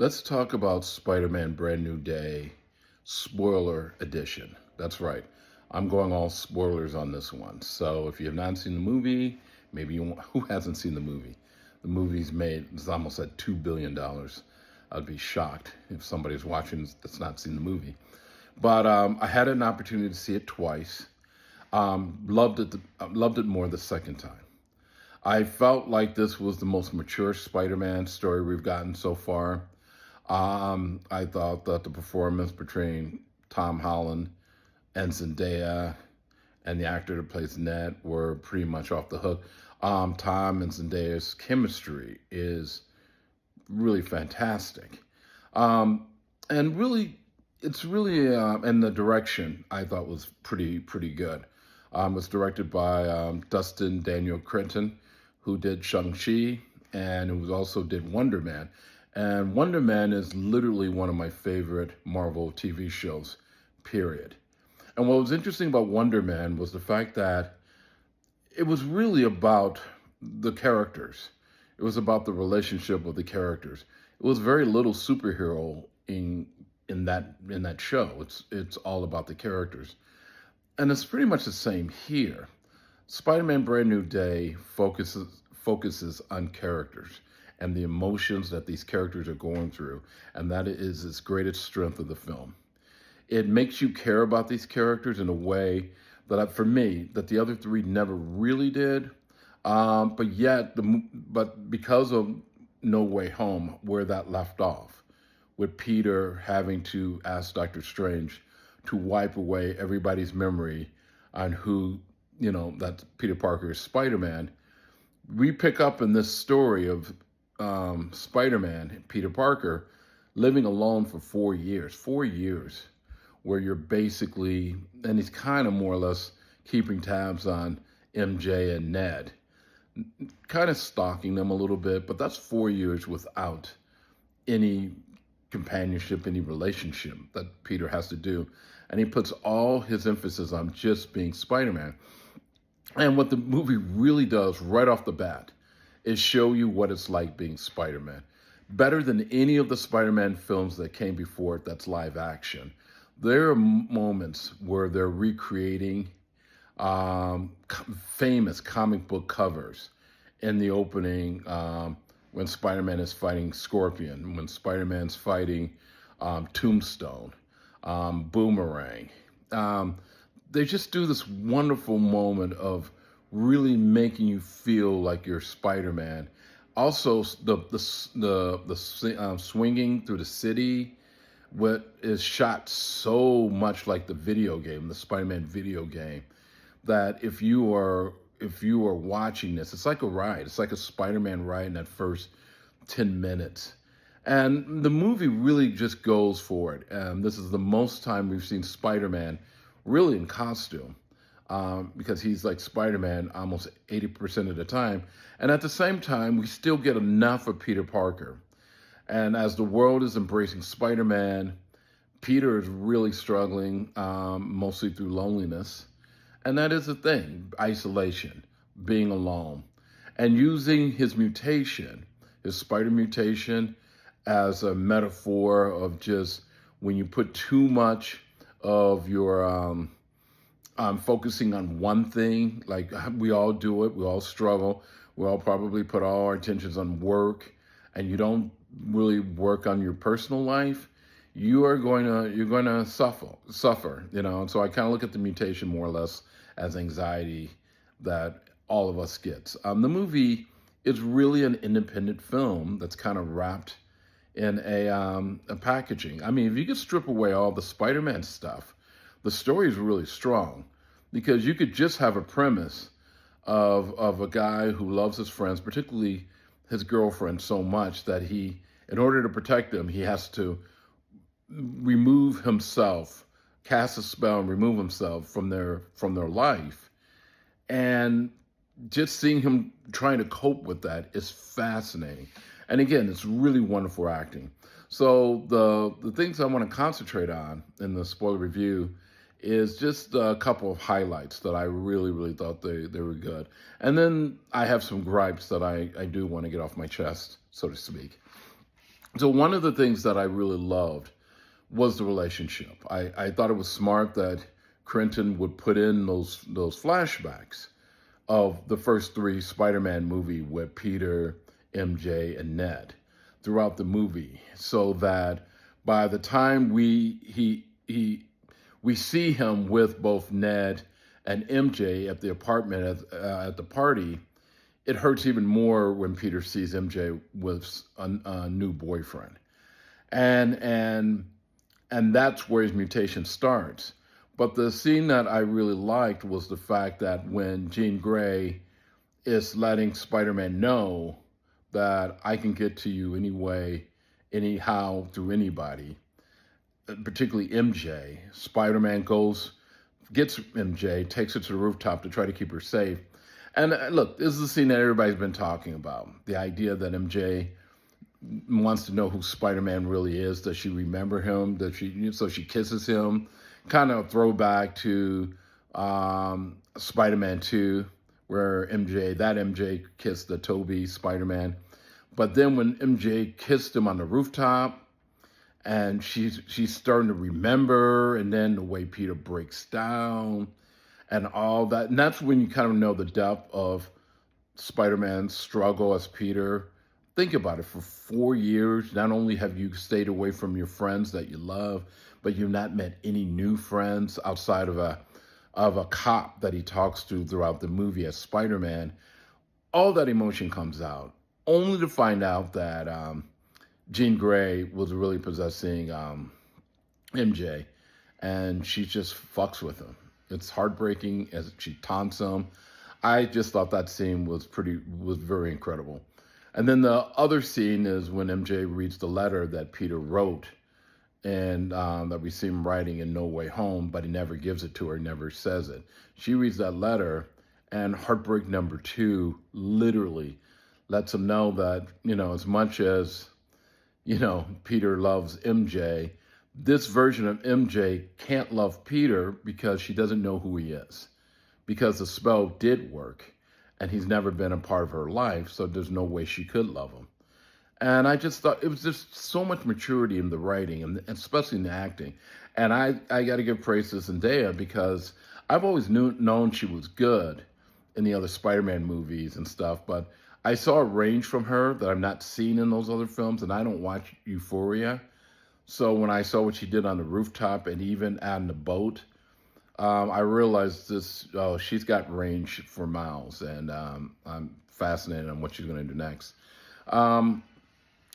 Let's talk about Spider-Man Brand New Day, spoiler edition. That's right. I'm going all spoilers on this one. So if you have not seen the movie, who hasn't seen the movie? The movie's made, it's almost at $2 billion. I'd be shocked if somebody's watching that's not seen the movie. But I had an opportunity to see it twice. Loved it more the second time. I felt like this was the most mature Spider-Man story we've gotten so far. I thought that the performance between Tom Holland and Zendaya and the actor that plays Ned were pretty much off the hook. Tom and Zendaya's chemistry is really fantastic. And really, it's really, and the direction I thought was pretty good. It's directed by Dustin Daniel Cretton, who did Shang-Chi and who also did Wonder Man. And Wonder Man is literally one of my favorite Marvel TV shows, period. And what was interesting about Wonder Man was the fact that it was really about the characters. It was about the relationship of the characters. It was very little superhero in that show. It's all about the characters. And it's pretty much the same here. Spider-Man Brand New Day focuses on characters and the emotions that these characters are going through, and that is its greatest strength of the film. It makes you care about these characters in a way for me, that the other three never really did. But because of No Way Home, where that left off, with Peter having to ask Doctor Strange to wipe away everybody's memory on who, that Peter Parker is Spider-Man, we pick up in this story of Spider-Man, Peter Parker, living alone for 4 years. 4 years where you're basically, and he's kind of more or less keeping tabs on MJ and Ned, kind of stalking them a little bit, but that's 4 years without any companionship, any relationship that Peter has to do. And he puts all his emphasis on just being Spider-Man. And what the movie really does right off the bat is show you what it's like being Spider-Man. Better than any of the Spider-Man films that came before it that's live action. There are moments where they're recreating famous comic book covers in the opening, when Spider-Man is fighting Scorpion, when Spider-Man's fighting Tombstone, Boomerang. They just do this wonderful moment of really making you feel like you're Spider-Man. Also, the swinging through the city, what is shot so much like the video game, the Spider-Man video game, that if you are watching this, it's like a ride. It's like a Spider-Man ride in that first 10 minutes. And the movie really just goes for it. This is the most time we've seen Spider-Man really in costume, because he's like Spider-Man almost 80% of the time. And at the same time, we still get enough of Peter Parker. And as the world is embracing Spider-Man, Peter is really struggling, mostly through loneliness. And that is the thing, isolation, being alone, and using his mutation, his spider mutation, as a metaphor of just when you put too much of your focusing on one thing, like we all do it, we all struggle, we all probably put all our attentions on work, and you don't really work on your personal life, you're going to suffer. And so I kind of look at the mutation more or less as anxiety that all of us gets. The movie is really an independent film that's kind of wrapped in a packaging. I mean, if you could strip away all the Spider-Man stuff, the story is really strong, because you could just have a premise of a guy who loves his friends, particularly his girlfriend, so much that in order to protect them, he has to remove himself, cast a spell and remove himself from their life. And just seeing him trying to cope with that is fascinating. And again, it's really wonderful acting. So the things I want to concentrate on in the spoiler review is just a couple of highlights that I really thought they were good. And then I have some gripes that I do want to get off my chest, so to speak. So one of the things that I really loved was the relationship. I thought it was smart that Clinton would put in those flashbacks of the first three Spider-Man movie with Peter, MJ, and Ned throughout the movie, so that by the time we see him with both Ned and MJ at the apartment at the party, it hurts even more when Peter sees MJ with a new boyfriend, and and and that's where his mutation starts. But the scene that I really liked was the fact that when Jean Grey is letting Spider-Man know that I can get to you anyway, anyhow, through anybody, particularly MJ. Spider-Man gets MJ, takes her to the rooftop to try to keep her safe. And look, this is the scene that everybody's been talking about. The idea that MJ wants to know who Spider-Man really is. Does she remember him? So she kisses him. Kind of a throwback to Spider-Man 2, where that MJ kissed the Tobey Spider-Man. But then when MJ kissed him on the rooftop, and she's starting to remember, and then the way Peter breaks down and all that, and that's when you kind of know the depth of Spider-Man's struggle as Peter. Think about it. For 4 years, not only have you stayed away from your friends that you love, but you've not met any new friends outside of a cop that he talks to throughout the movie as Spider-Man. All that emotion comes out, only to find out that Jean Grey was really possessing MJ, and she just fucks with him. It's heartbreaking as she taunts him. I just thought that scene was very incredible. And then the other scene is when MJ reads the letter that Peter wrote, and that we see him writing in No Way Home, but he never gives it to her, never says it. She reads that letter, and heartbreak number two literally lets him know that, as much as, Peter loves MJ, this version of MJ can't love Peter because she doesn't know who he is, because the spell did work and he's never been a part of her life, so there's no way she could love him. And I just thought it was just so much maturity in the writing, and especially in the acting. And I got to give praise to Zendaya, because I've always known she was good in the other Spider-Man movies and stuff, but I saw a range from her that I've not seen in those other films, and I don't watch Euphoria. So when I saw what she did on the rooftop and even on the boat, I realized she's got range for miles, and I'm fascinated on what she's going to do next. Um,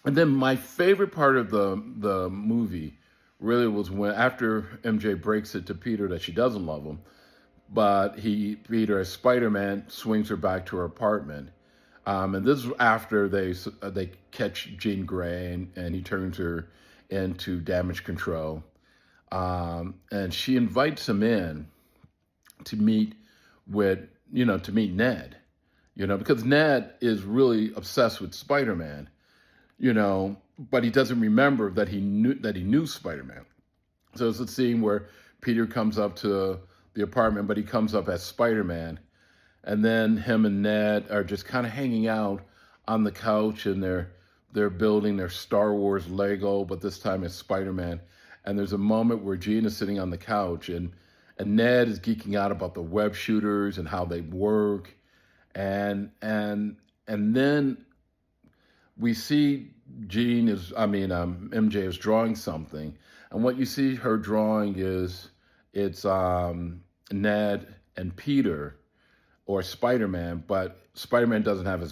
and then my favorite part of the movie really was when, after MJ breaks it to Peter that she doesn't love him, but Peter as Spider-Man swings her back to her apartment. And this is after they catch Jean Grey, and he turns her into damage control. And she invites him in to meet to meet Ned, because Ned is really obsessed with Spider-Man, but he doesn't remember that he knew Spider-Man. So it's a scene where Peter comes up to the apartment, but he comes up as Spider-Man, and then him and Ned are just kind of hanging out on the couch, and they're building their Star Wars Lego, but this time it's Spider-Man. And there's a moment where Jean is sitting on the couch, and Ned is geeking out about the web shooters and how they work, and then we see MJ is drawing something, and what you see her drawing it's Ned and Peter, or Spider-Man, but Spider-Man doesn't have his